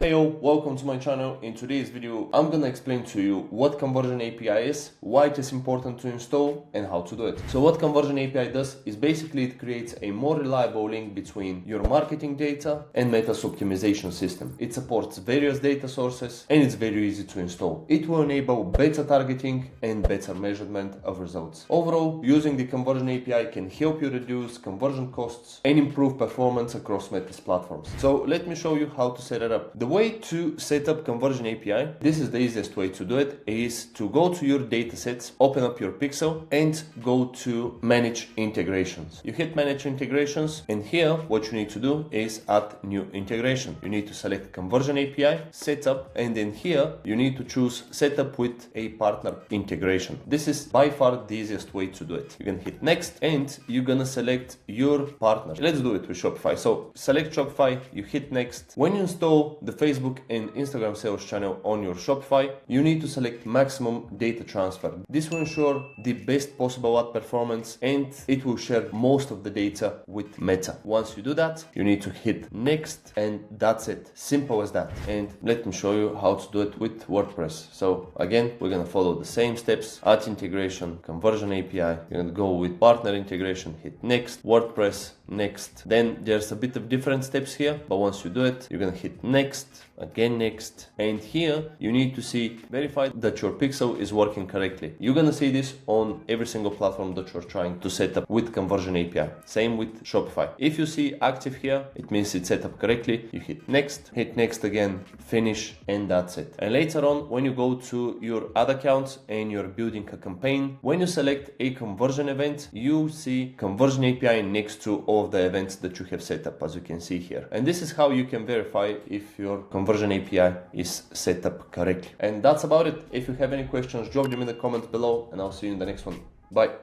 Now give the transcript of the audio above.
Hey yo, welcome to my channel. In today's video, I'm gonna explain to you what Conversion API is, why it is important to install, and how to do it. So what Conversion API does is basically it creates a more reliable link between your marketing data and Meta's optimization system. It supports various data sources and it's very easy to install. It will enable better targeting and better measurement of results. Overall, using the Conversion API can help you reduce conversion costs and improve performance across Meta's platforms. So let me show you how to set it up. The way to set up Conversion API, this is the easiest way to do it, is to go to your datasets, open up your pixel and go to manage integrations. You hit manage integrations and here what you need to do is add new integration. You need to select Conversion API, setup, and then here you need to choose setup with a partner integration. This is by far the easiest way to do it. You can hit next and you're gonna select your partner. Let's do it with Shopify. So select Shopify, you hit next. When you install the Facebook and Instagram sales channel on your Shopify, you need to select maximum data transfer. This will ensure the best possible ad performance and it will share most of the data with Meta. Once you do that, you need to hit next and that's it. Simple as that. And let me show you how to do it with WordPress. So again, we're gonna follow the same steps. Add integration, Conversion API. You're gonna go with partner integration, hit next, WordPress, next. Then there's a bit of different steps here, but once you do it, you're gonna hit next, again next, and here you need to see verify that your pixel is working correctly. You're gonna see this on every single platform that you're trying to set up with Conversion API. Same with Shopify. If you see active here, it means it's set up correctly. You hit next again, finish, and that's it. And later on, when you go to your ad accounts and you're building a campaign, when you select a conversion event, you see Conversion API next to all of the events that you have set up, as you can see here. And this is how you can verify if your Conversion API is set up correctly. And that's about it. If you have any questions, drop them in the comments below and I'll see you in the next one. Bye.